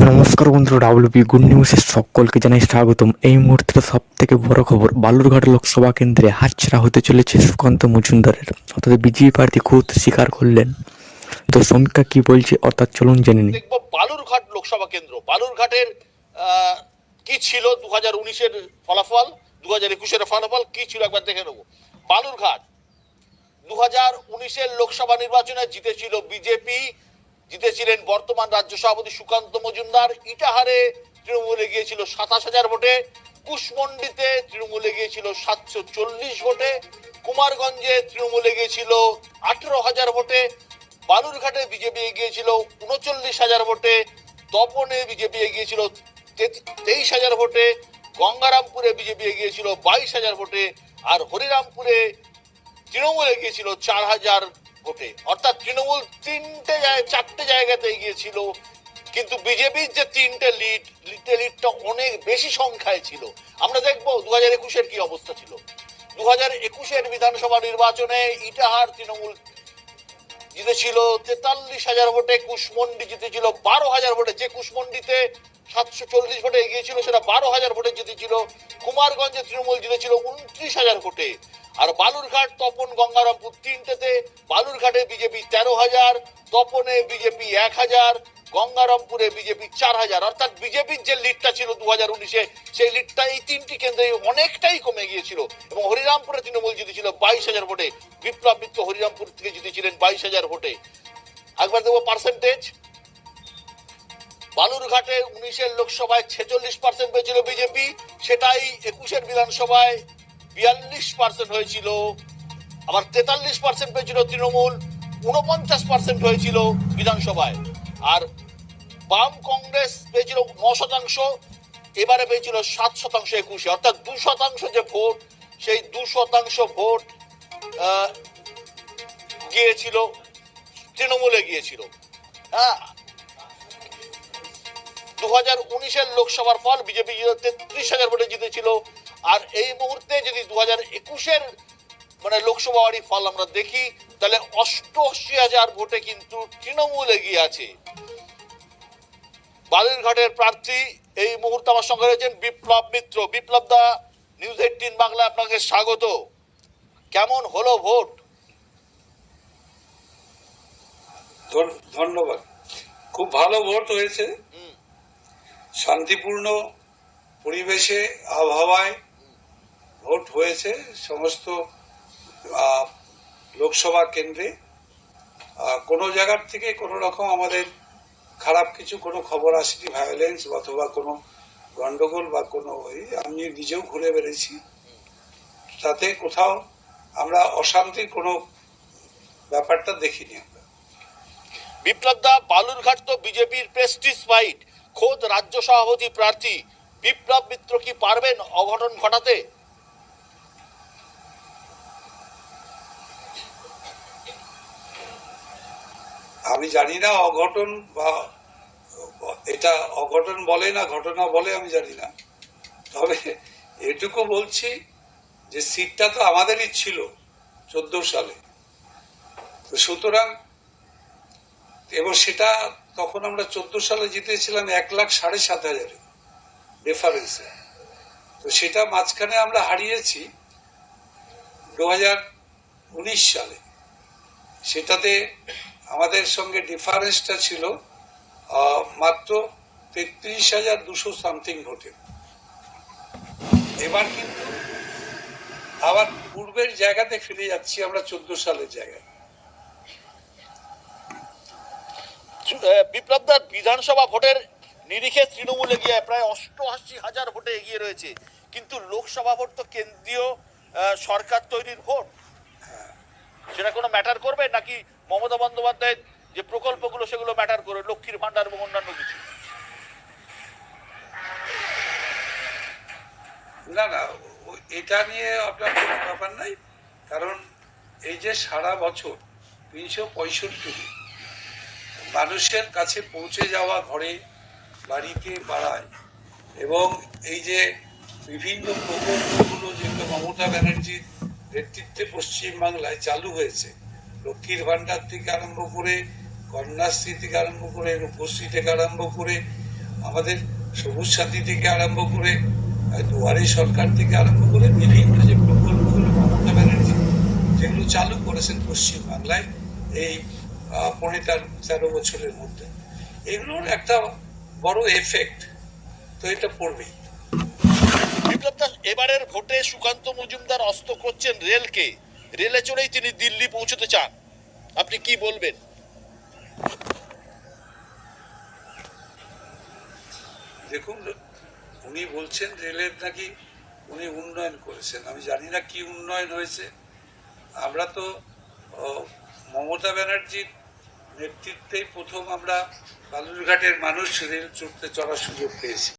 নমস্কার বন্ধুরা, WP good নিউজে সকলকে জানাই স্বাগতম। এই মুহূর্তের সব থেকে বড় খবর, বালুরঘাট লোকসভা কেন্দ্রে হাতছাড়া হতে চলেছে সুকান্ত মজুমদারের। অর্থাৎ বিজেপি প্রার্থী খুদ স্বীকার করলেন। তো সমীক্ষা কি বলছে, অর্থাৎ চলুন জেনে নিই। দেখবো বালুরঘাট লোকসভা কেন্দ্র, বালুরঘাটের কি ছিল 2019-এর ফলাফল, 2021-এর ফলাফল কি ছিল একবার দেখে নেবো। বালুরঘাট 2019-এর লোকসভা নির্বাচনে জিতেছিল বিজেপি, জিতেছিলেন বর্তমান রাজ্য সভাপতি সুকান্ত মজুমদার। ইটাহারে তৃণমূলে গিয়েছিল 27,000 ভোটে, কুশমন্ডিতে তৃণমূলে গিয়েছিল 740 ভোটে, কুমারগঞ্জে তৃণমূলে গিয়েছিল 18,000 ভোটে, বালুরঘাটে বিজেপি এগিয়েছিল 39,000 ভোটে, তপনে বিজেপি এগিয়েছিল 23,000 ভোটে, গঙ্গারামপুরে বিজেপি এগিয়েছিল 22,000 ভোটে, আর হরিরামপুরে তৃণমূল এগিয়েছিল 4,000 ভোটে। অর্থাৎ তৃণমূল চারটে জায়গাতে এগিয়েছিল, কিন্তু বিজেপির যে তিনটে লিডটা অনেক বেশি সংখ্যায় ছিল। আমরা দেখবো 2021-এর কি অবস্থা ছিল। 2021-এর বিধানসভা নির্বাচনে ইটাহার তৃণমূল জিতেছিল 43,000 ভোটে, কুশমন্ডি জিতেছিল 12,000 ভোটে। যে কুশমন্ডিতে 740 ভোটে এগিয়েছিল সেটা 12,000 ভোটে জিতেছিল। কুমারগঞ্জে তৃণমূল জিতেছিল 29,000 ভোটে। আর বালুরঘাট, তপন, গঙ্গারামপুর তিনটেতে বালুরঘাটে বিজেপি 13,000, তপনে বিজেপি 1,000, গঙ্গারামপুরে বিজেপি 4,000। অর্থাৎ বিজেপির যে লিডটা ছিল 2019-এ, সেই লিডটা এই তিনটি কেন্দ্রে অনেকটাই কমে গিয়েছিল। এবং হরিরামপুরে তৃণমূল জিতেছিল 22,000 ভোটে, বিপ্লব মিত্র হরিরামপুর থেকে জিতেছিলেন 22,000 ভোটে। একবার দেখবো পার্সেন্টেজ। বালুরঘাটে 19-এর লোকসভায় 46% পেয়েছিল বিজেপি, সেটাই 21-এর বিধানসভায় 42% হয়েছিল। আবার 43% পেয়েছিল তৃণমূল, 49% হয়েছিল বিধানসভায়। আর বাম কংগ্রেস পেয়েছিল 9%, এবারে পেয়েছিল 7% 21-এ। অর্থাৎ 2% যে ভোট, সেই 2% ভোট গিয়েছিল তৃণমূলে গিয়েছিল। হ্যাঁ, 2019-এর লোকসভার ফল, বিজেপি 33,000 ভোটে জিতেছিল। আর এই মুহূর্তে যদি 2021-এর মানে লোকসভারই ফল আমরা দেখি, তাহলে 88,000 ভোটে কিন্তু তৃণমূল এগিয়ে আছে। বালুরঘাটের প্রার্থী এই মুহূর্তে আমার সঙ্গে রয়েছেন বিপ্লব মিত্র। বিপ্লব দা, নিউজ 18 বাংলা আপনাকে স্বাগত। কেমন হলো ভোট? ধন্যবাদ। খুব ভালো ভোট হয়েছে, শান্তিপূর্ণ পরিবেশে, আবহাওয়ায় ভোট হয়েছে সমস্ত লোকসভা কেন্দ্রে। কোনো জায়গার থেকে কোনো রকম আমাদের খারাপ কোনো খবর আসেনি, ভায়োলেন্স অথবা কোনো গন্ডগোল বা কোনো আমি নিজেও ঘুরে বেড়েছি, তাতে কোথাও আমরা অশান্তির কোনো ব্যাপারটা দেখিনি আমরা। বিপ্লব দা, বালুরঘাট তো বিজেপির প্রেস্টিজ ফাইট, খোদ রাজ্য সভাপতি প্রার্থী বিপ্লব মিত্র কি পারবেন অঘটন ঘটাতে? আমি জানি না অঘটন বা এটা অঘটন বলে না ঘটনা বলে আমি জানি না, তবে এটুকু বলছি যে সিটটা তো আমাদেরই ছিল 14 সালে, সুতরাং এবং সেটা তখন আমরা 14 সালে জিতেছিলাম 1,07,500 রেফারেন্সে। তো সেটা মাঝখানে আমরা হারিয়েছি 2019 সালে, সেটাতে আমাদের সঙ্গে ডিফারেন্সটা ছিল মাত্র 33,200 সামথিং ভোটে। এবার কিন্তু আবার পূর্বের জায়গাতে ফিরে যাচ্ছি আমরা 14 সালের জায়গায়। বিপ্লব দা, বিধানসভা ভোটের নিরিখে তৃণমূল এগিয়ে প্রায় 88,000 ভোটে এগিয়ে রয়েছে, কিন্তু লোকসভা ভোট তো কেন্দ্রীয় সরকার তৈরির ভোট, সেটা কোনো ম্যাটার করবে নাকি মমতা বন্দ্যোপাধ্যায়ের যে প্রকল্পগুলো সেগুলো ম্যাটার করবে, লক্ষ্মীর ভান্ডার এবং অন্যান্য কিছু? না না, এটা নিয়ে আপনার কোনো ব্যাপার নাই, কারণ এই যে সারা বছর 365 মানুষের কাছে পৌঁছে যাওয়া, ঘরে বাড়িতে পাড়ায়, এবং এই যে বিভিন্ন প্রকল্পগুলো যেগুলো মমতা ব্যানার্জির নেতৃত্বে পশ্চিমবাংলায় চালু হয়েছে, লক্ষ্মীর ভান্ডার থেকে আরম্ভ করে, কন্যাশ্রী থেকে আরম্ভ করে, রূপশ্রী থেকে আরম্ভ করে, আমাদের সবুজ সাথী থেকে আরম্ভ করে দুয়ারে সরকার থেকে আরম্ভ করে বিভিন্ন যে প্রকল্পগুলো মমতা ব্যানার্জি যেগুলো চালু করেছেন পশ্চিমবাংলায় এই 13 বছরের মধ্যে, এগুলোর একটা বড় এফেক্ট তো এটা পড়বেই। বিপ্লব দাস, এবারের ভোটে সুকান্ত মজুমদার অস্ত্র করছেন রেলকে, রেলে চড়েই তিনি দিল্লি পৌঁছতে চান, আপনি কি বলবেন? দেখুন, উনি বলছেন রেলের নাকি উনি উন্নয়ন করেছেন, আমি জানি না কি উন্নয়ন হয়েছে। আমরা তো মমতা ব্যানার্জির নেতৃত্বেই প্রথম আমরা বালুরঘাটের মানুষ রেল চড়ার সুযোগ পেয়েছি।